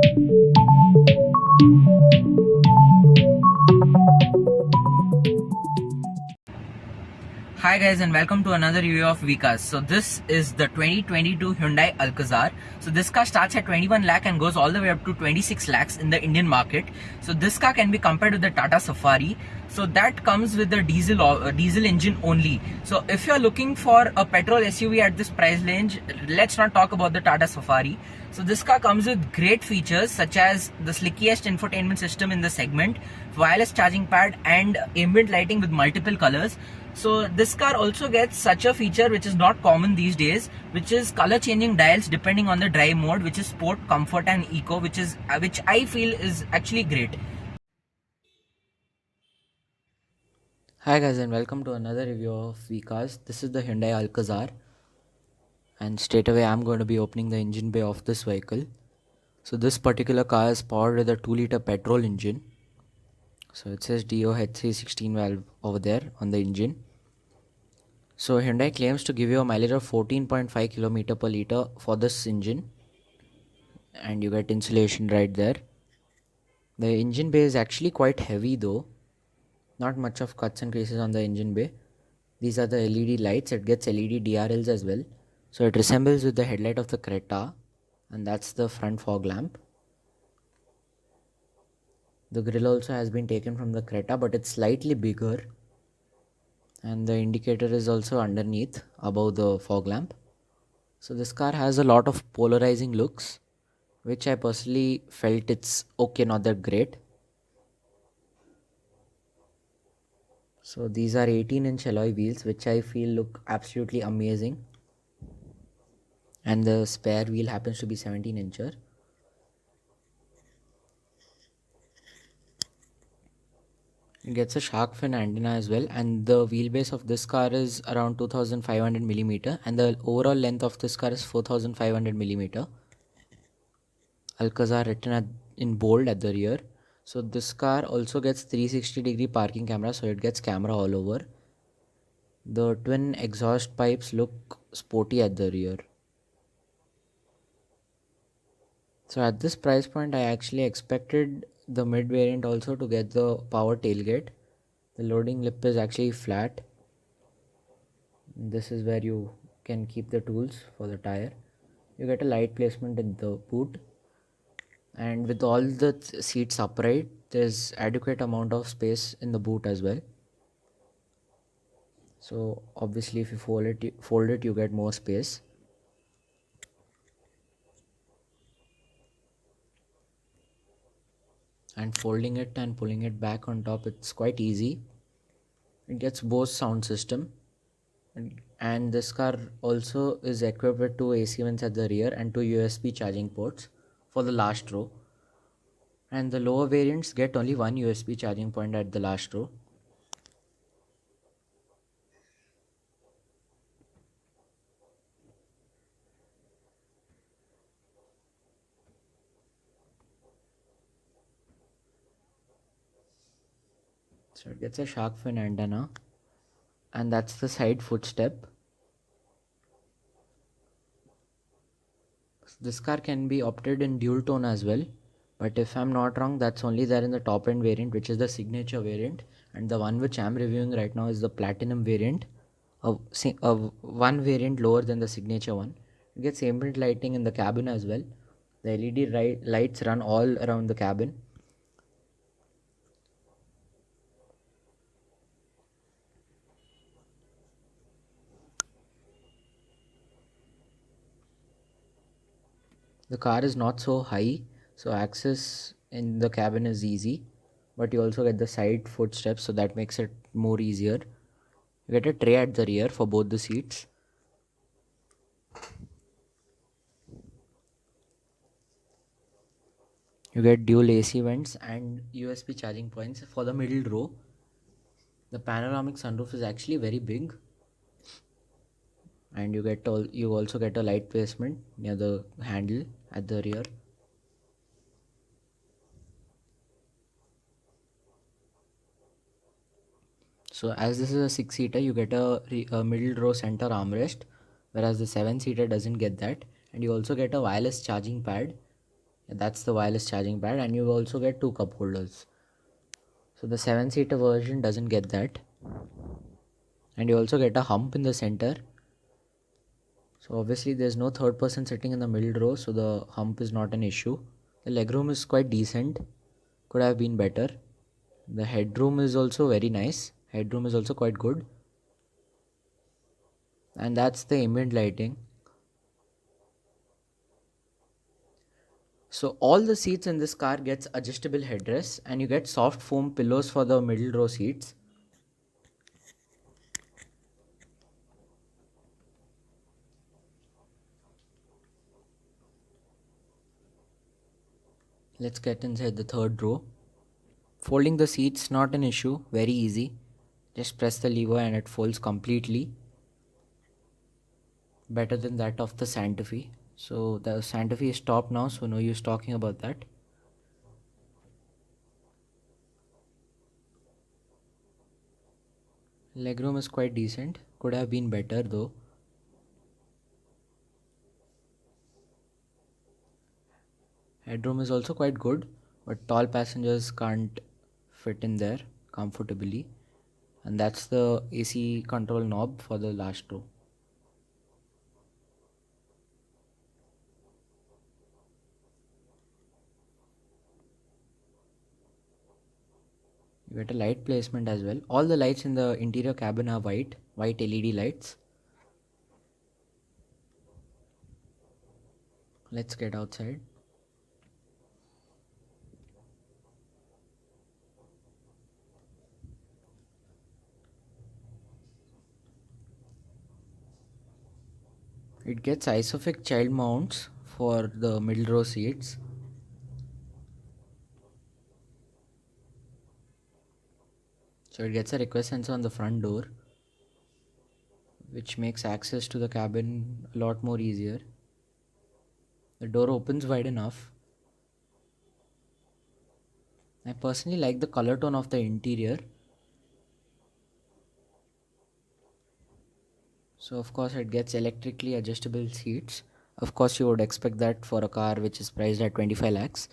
Hi guys and welcome to another review of Vikas. So this is the 2022 Hyundai Alcazar. So this car starts at 21 lakh and goes all the way up to 26 lakhs in the Indian market. So this car can be compared to the TATA Safari. So that comes with the diesel engine only. So if you're looking for a petrol SUV at this price range, let's not talk about the TATA Safari. So this car comes with great features such as the slickiest infotainment system in the segment, wireless charging pad and ambient lighting with multiple colors. So this car also gets such a feature which is not common these days, which is color changing dials depending on the drive mode, which is sport, comfort and eco, which I feel is actually great. Hi guys and welcome to another review of Vikas. This is the Hyundai Alcazar and straight away I'm going to be opening the engine bay of this vehicle. So this particular car is powered with a 2-liter petrol engine. So it says DOH316 valve over there on the engine. So Hyundai claims to give you a mileage of 14.5 km per liter for this engine, and you get insulation right there. The engine bay is actually quite heavy though, not much of cuts and creases on the engine bay. These are the LED lights. It gets LED DRLs as well, so it resembles with the headlight of the Creta, and that's the front fog lamp. The grille also has been taken from the Creta, but it's slightly bigger, and the indicator is also underneath above the fog lamp. So this car has a lot of polarizing looks, which I personally felt it's okay, not that great. So these are 18-inch alloy wheels, which I feel look absolutely amazing, and the spare wheel happens to be 17-incher. It gets a shark fin antenna as well, and the wheelbase of this car is around 2500 millimeter, and the overall length of this car is 4500 millimeter. Alcazar written in bold at the rear. So this car also gets 360-degree parking camera, so it gets camera all over. The twin exhaust pipes look sporty at the rear. So at this price point, I actually expected the mid variant also to get the power tailgate. The loading lip is actually flat. This is where you can keep the tools for the tire. You get a light placement in the boot, and with all the seats upright, there's adequate amount of space in the boot as well. So obviously if you fold it, you get more space. And folding it and pulling it back on top, it's quite easy. It gets Bose sound system, and this car also is equipped with 2 AC vents at the rear and 2 USB charging ports for the last row. And the lower variants get only 1 USB charging point at the last row. So it gets a shark fin antenna, and that's the side footstep. This car can be opted in dual tone as well, but if I'm not wrong, that's only there in the top end variant, which is the signature variant, and the one which I'm reviewing right now is the platinum variant, one variant lower than the signature one. It gets ambient lighting in the cabin as well. The LED lights run all around the cabin. The car is not so high, so access in the cabin is easy, but you also get the side footsteps, so that makes it more easier. You get a tray at the rear for both the seats. You get dual AC vents and USB charging points for the middle row. The panoramic sunroof is actually very big, and you also get a light placement near the handle at the rear. So as this is a 6-seater, you get a middle row center armrest, whereas the 7-seater doesn't get that. And you also get a wireless charging pad. That's the wireless charging pad, and you also get two cup holders. So the 7-seater version doesn't get that. And you also get a hump in the center. So obviously there's no third person sitting in the middle row, so the hump is not an issue. The legroom is quite decent, could have been better. The headroom is also very nice. Headroom is also quite good. And that's the ambient lighting. So all the seats in this car gets adjustable headrests, and you get soft foam pillows for the middle row seats. Let's get inside the third row. Folding the seats not an issue, very easy. Just press the lever and it folds completely. Better than that of the Santa Fe. So the Santa Fe is stopped now, so no use talking about that. Legroom is quite decent, could have been better though. Headroom is also quite good, but tall passengers can't fit in there comfortably. And that's the AC control knob for the last row. You get a light placement as well. All the lights in the interior cabin are white LED lights. Let's get outside. It gets isofix child mounts for the middle row seats. So it gets a request sensor on the front door, which makes access to the cabin a lot more easier. The door opens wide enough. I personally like the color tone of the interior. So of course it gets electrically adjustable seats. Of course you would expect that for a car which is priced at 25 lakhs.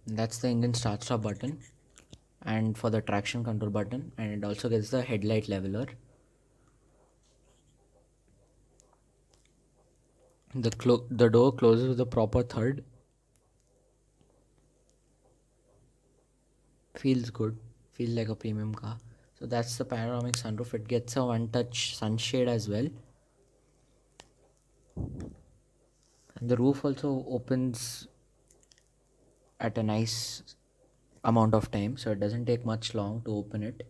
That's the engine start stop button, and for the traction control button, and it also gets the headlight leveler. The door closes with a proper thud. Feels good, feels like a premium car. So that's the panoramic sunroof. It gets a one touch sunshade as well, and the roof also opens at a nice amount of time, so it doesn't take much long to open it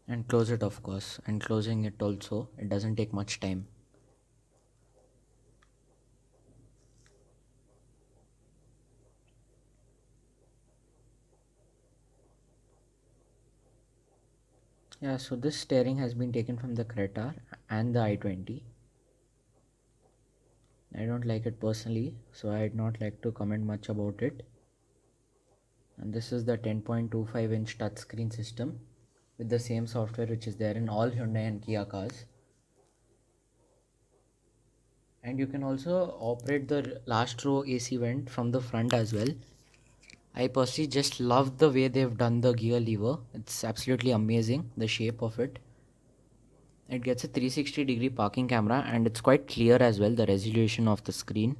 and close it. Of course, and closing it also, it doesn't take much time. Yeah, so this steering has been taken from the Creta and the i20. I don't like it personally, so I'd not like to comment much about it. And this is the 10.25-inch touchscreen system with the same software which is there in all Hyundai and Kia cars. And you can also operate the last row AC vent from the front as well. I personally just love the way they've done the gear lever. It's absolutely amazing, the shape of it. It gets a 360-degree parking camera, and it's quite clear as well, the resolution of the screen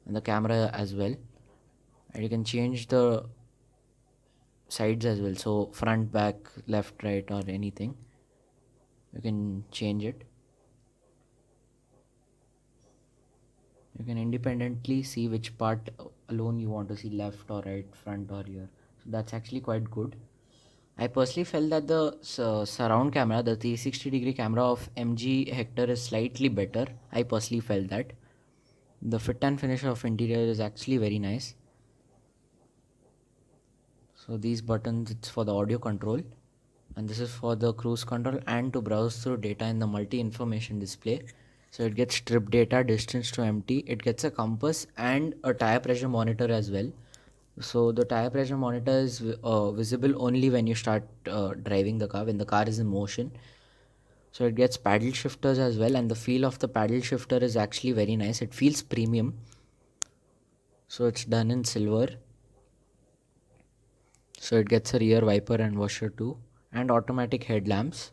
and the camera as well. And you can change the sides as well, so front, back, left, right, or anything. You can change it. You can independently see which part alone you want to see, left or right, front or rear. So that's actually quite good. I personally felt that the surround camera, the 360-degree camera of MG Hector, is slightly better. I personally felt that. The fit and finish of interior is actually very nice. So these buttons, it's for the audio control, and this is for the cruise control and to browse through data in the multi-information display. So it gets trip data, distance to empty. It gets a compass and a tire pressure monitor as well. So the tire pressure monitor is visible only when you start driving the car, when the car is in motion. So it gets paddle shifters as well, and the feel of the paddle shifter is actually very nice. It feels premium. So it's done in silver. So it gets a rear wiper and washer too, and automatic headlamps.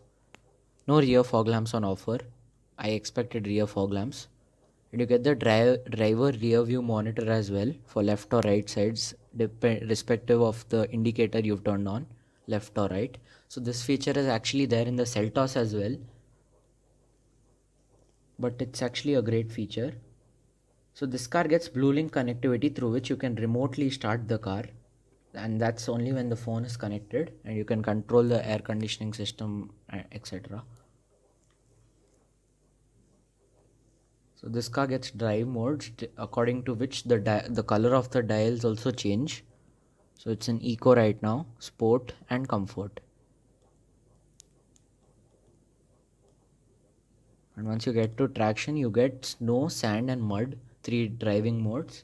No rear fog lamps on offer. I expected rear fog lamps. And you get the driver rear view monitor as well for left or right sides, respective of the indicator you've turned on, left or right. So this feature is actually there in the Seltos as well, but it's actually a great feature. So this car gets Bluelink connectivity through which you can remotely start the car, and that's only when the phone is connected, and you can control the air conditioning system, etc. So this car gets drive modes according to which the color of the dials also change. So it's in eco right now, sport and comfort. And once you get to traction, you get snow, sand and mud, three driving modes.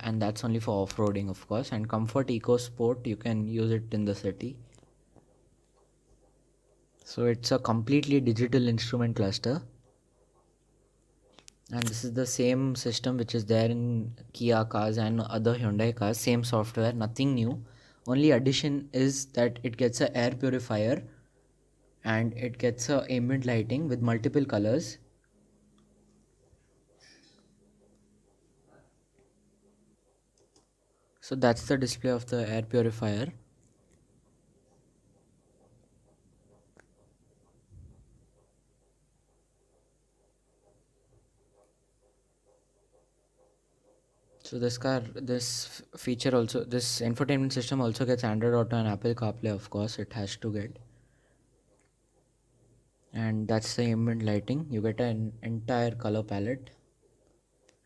And that's only for off-roading, of course. And comfort eco sport, you can use it in the city. So it's a completely digital instrument cluster. And this is the same system which is there in Kia cars and other Hyundai cars. Same software, nothing new. Only addition is that it gets a air purifier and it gets a ambient lighting with multiple colors. So that's the display of the air purifier. So this feature also, this infotainment system also gets Android Auto and Apple CarPlay, of course, it has to get. And that's the ambient lighting. You get an entire color palette,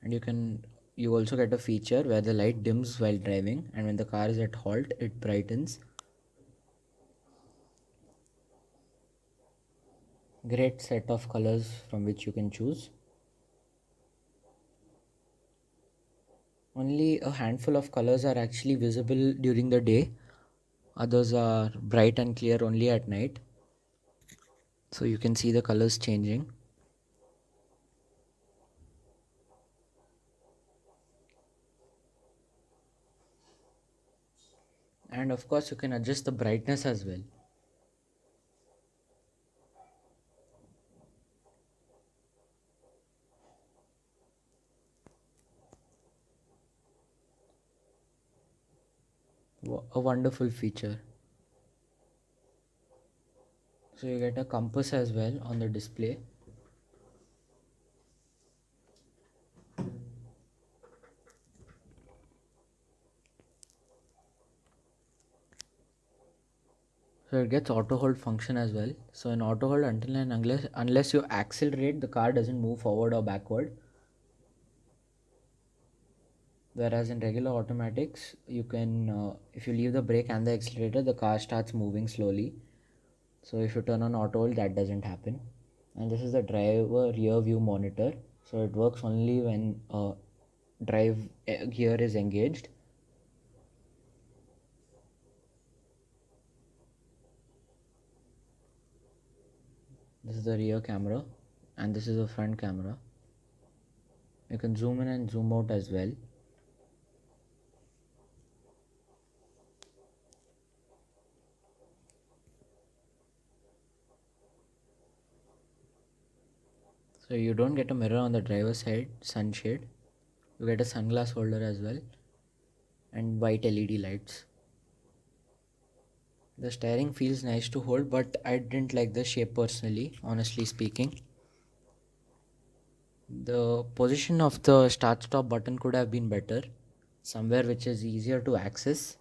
and you also get a feature where the light dims while driving, and when the car is at halt, it brightens. Great set of colors from which you can choose. Only a handful of colors are actually visible during the day. Others are bright and clear only at night. So you can see the colors changing. And of course you can adjust the brightness as well. A wonderful feature. So you get a compass as well on the display. So it gets auto hold function as well. So in auto hold, until and unless you accelerate, the car doesn't move forward or backward. Whereas in regular automatics, you can if you leave the brake and the accelerator, the car starts moving slowly. So if you turn on auto hold, that doesn't happen. And this is the driver rear view monitor. So it works only when drive gear is engaged. This is the rear camera, and this is the front camera. You can zoom in and zoom out as well. So you don't get a mirror on the driver's side sunshade. You get a sunglass holder as well, and white LED lights. The steering feels nice to hold, but I didn't like the shape personally, honestly speaking. The position of the start stop button could have been better, somewhere which is easier to access.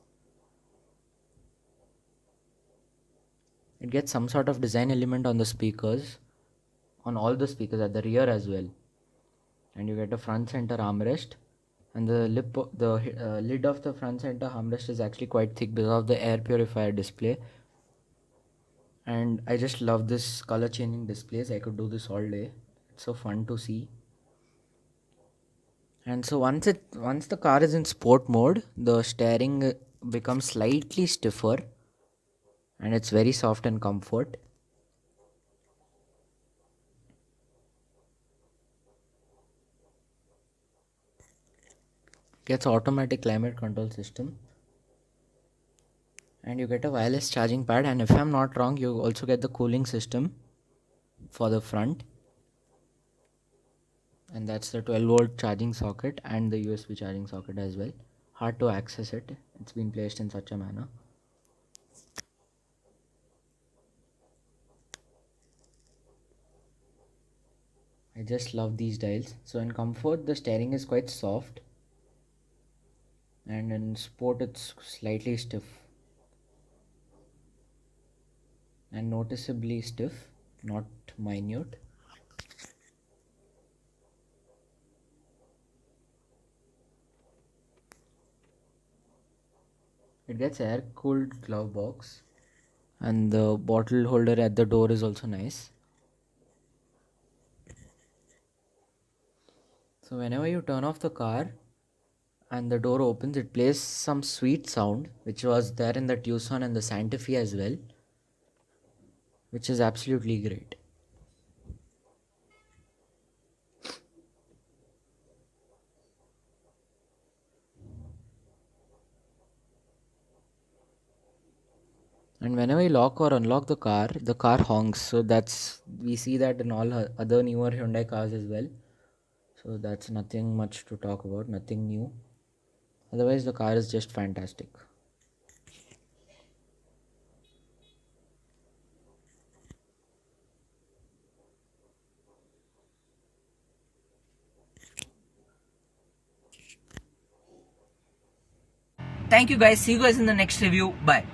It gets some sort of design element on the speakers, on all the speakers at the rear as well. And you get a front center armrest, and the lid of the front center armrest is actually quite thick because of the air purifier display. And I just love this color changing displays. I could do this all day. It's so fun to see. And so once the car is in sport mode, the steering becomes slightly stiffer, and it's very soft and comfort. Gets automatic climate control system, and you get a wireless charging pad, and if I'm not wrong, you also get the cooling system for the front, and that's the 12-volt charging socket and the USB charging socket as well. Hard to access it, it's been placed in such a manner. I just love these dials. So in comfort, the steering is quite soft, and in sport it's slightly stiff, and noticeably stiff, not minute. It gets air cooled glove box, and the bottle holder at the door is also nice. So whenever you turn off the car and the door opens, it plays some sweet sound which was there in the Tucson and the Santa Fe as well, which is absolutely great. And whenever you lock or unlock the car honks. So that's, we see that in all other newer Hyundai cars as well. So that's nothing much to talk about, nothing new. Otherwise, the car is just fantastic. Thank you guys. See you guys in the next review. Bye.